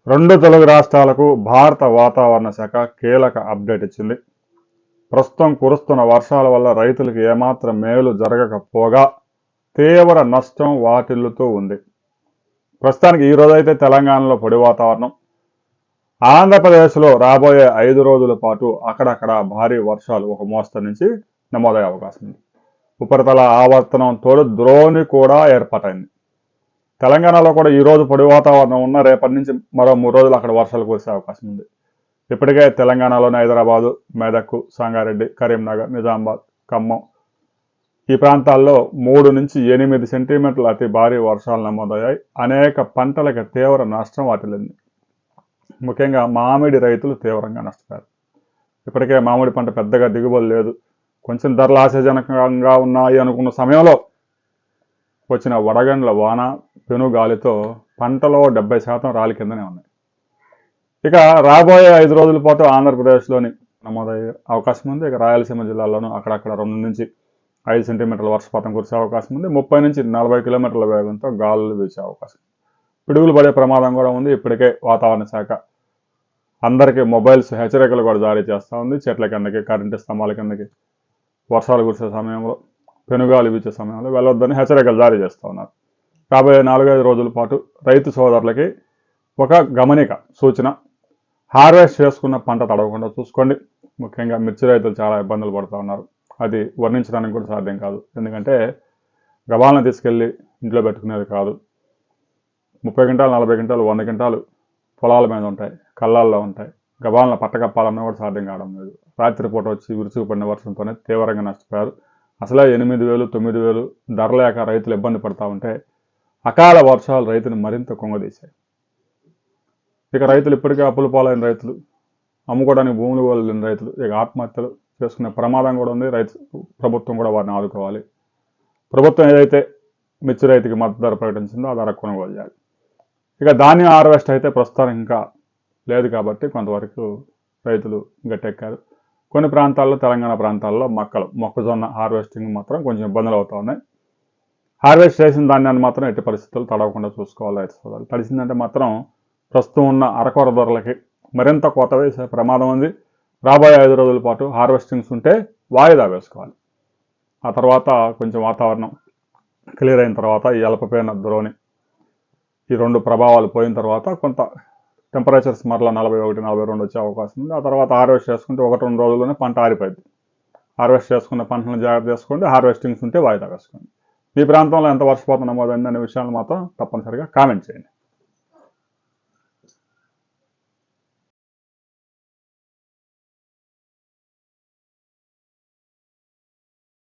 రెండు తెలుగు రాష్ట్రాలకు భారత వాతావరణ శాఖ కీలక అప్డేట్ ఇచ్చింది. ప్రస్తుతం కురుస్తున్న వర్షాల వల్ల రైతులకు ఏమాత్రం మేలు జరగకపోగా తీవ్ర నష్టం వాటిల్లుతూ ఉంది. ప్రస్తుతానికి ఈ రోజైతే తెలంగాణలో పొడి వాతావరణం, ఆంధ్రప్రదేశ్లో రాబోయే 5 రోజుల పాటు అక్కడక్కడ భారీ వర్షాలు ఒక మోస్తరు నుంచి నమోదయ్యే అవకాశం ఉంది. ఉపరితల ఆవర్తనం తోడు ద్రోణి కూడా ఏర్పాటైంది. తెలంగాణలో కూడా ఈ రోజు పొడి వాతావరణం ఉన్న రేపటి నుంచి మరో 3 రోజులు అక్కడ వర్షాలు కురిసే అవకాశం ఉంది. ఇప్పటికే తెలంగాణలోని హైదరాబాదు, మెదక్, సంగారెడ్డి, కరీంనగర్, నిజామాబాద్, ఖమ్మం ఈ ప్రాంతాల్లో 3 నుంచి 8 సెంటీమీటర్ల అతి భారీ వర్షాలు నమోదయ్యాయి. అనేక పంటలకు తీవ్ర నష్టం వాటిల్లింది. ముఖ్యంగా మామిడి రైతులు తీవ్రంగా నష్టపోయారు. ఇప్పటికే మామిడి పంట పెద్దగా దిగుబడి లేదు, కొంచెం ధరలు ఆశాజనకంగా ఉన్నాయి అనుకున్న సమయంలో వచ్చిన వడగండ్ల వాన, పెనుగాలితో పంటలో 70% రాలి కిందనే ఉన్నాయి. ఇక రాబోయే 5 రోజుల పాటు ఆంధ్రప్రదేశ్లోని నమోదయ్యే అవకాశం ఉంది. ఇక రాయలసీమ జిల్లాల్లోనూ అక్కడక్కడ 2 నుంచి 5 సెంటీమీటర్ల వర్షపాతం కురిసే అవకాశం ఉంది. 30 నుంచి 40 కిలోమీటర్ల వేగంతో గాలులు వీచే అవకాశం, పిడుగులు పడే ప్రమాదం కూడా ఉంది. ఇప్పటికే వాతావరణ శాఖ అందరికీ మొబైల్స్ హెచ్చరికలు కూడా జారీ చేస్తూ ఉంది. చెట్ల కిందకి, కరెంటు స్తంభాల కిందకి వర్షాలు కురిసే సమయంలో, పెనుగాలు వీచే సమయంలో వెళ్ళొద్దని హెచ్చరికలు జారీ చేస్తూ ఉన్నారు. రాబోయే 4-5 రోజుల పాటు రైతు సోదరులకి ఒక గమనిక సూచన: హార్వెస్ట్ చేసుకున్న పంట తడవకుండా చూసుకోండి. ముఖ్యంగా మిర్చి రైతులు చాలా ఇబ్బందులు పడుతూ ఉన్నారు. అది వర్ణించడానికి కూడా సాధ్యం కాదు. ఎందుకంటే గబాలను తీసుకెళ్ళి ఇంట్లో పెట్టుకునేది కాదు. 30 క్వింటాలు, 40 క్వింటాలు, 100 క్వింటాలు పొలాల మీద ఉంటాయి, కళ్ళాల్లో ఉంటాయి. గబాలను పట్టకప్పాలన్నా కూడా సాధ్యం కావడం లేదు. రాత్రిపూట వచ్చి విరుచుకుపడిన వర్షంతోనే తీవ్రంగా నష్టపోయారు. అసలే 8,000, 9,000 ధర లేక రైతులు ఇబ్బంది పడుతూ ఉంటే అకాల వర్షాలు రైతును మరింత కుంగదీశాయి. ఇక రైతులు ఇప్పటికే అప్పుల పాలైన రైతులు, అమ్ముకోవడానికి భూములు కోల్పోయిన రైతులు ఇక ఆత్మహత్యలు చేసుకునే ప్రమాదం కూడా ఉంది. ప్రభుత్వం కూడా వారిని ఆదుకోవాలి. ప్రభుత్వం ఏదైతే మిర్చి రైతుకి మద్దతు ధర ప్రకటించిందో ఆ ధర కొనుగోలు చేయాలి. ఇక ధాన్యం హార్వెస్ట్ అయితే ప్రస్తుతానికి ఇంకా లేదు కాబట్టి కొంతవరకు రైతులు గట్టెక్కారు. కొన్ని ప్రాంతాల్లో, తెలంగాణ ప్రాంతాల్లో మొక్కజొన్న హార్వెస్టింగ్ మాత్రం కొంచెం ఇబ్బందులు అవుతూ ఉన్నాయి. హార్వెస్ట్ చేసిన ధాన్యాన్ని మాత్రం ఎట్టి పరిస్థితులు తడవకుండా చూసుకోవాలి రైతు సోదరులు. తడిసిందంటే మాత్రం ప్రస్తుతం ఉన్న అరకొర ధరలకి మరింత కోత వేసే ప్రమాదం ఉంది. రాబోయే 5 రోజుల పాటు హార్వెస్టింగ్స్ ఉంటే వాయిదా వేసుకోవాలి. ఆ తర్వాత కొంచెం వాతావరణం క్లియర్ అయిన తర్వాత ఈ అల్పపీడన ద్రోణి ఈ 2 ప్రభావాలు పోయిన తర్వాత కొంత టెంపరేచర్స్ మరలా 41, 42 వచ్చే అవకాశం ఉంది. ఆ తర్వాత హార్వెస్ట్ చేసుకుంటే 1-2 రోజుల్లోనే పంట ఆరిపోయింది. హార్వెస్ట్ చేసుకున్న పంటలను జాగ్రత్త చేసుకోండి. హార్వెస్టింగ్స్ ఉంటే వాయిదా వేసుకోండి. మీ ప్రాంతంలో ఎంత వర్షపాతం నమోదైంది అనే విషయాలు మాత్రం తప్పనిసరిగా కామెంట్ చేయండి.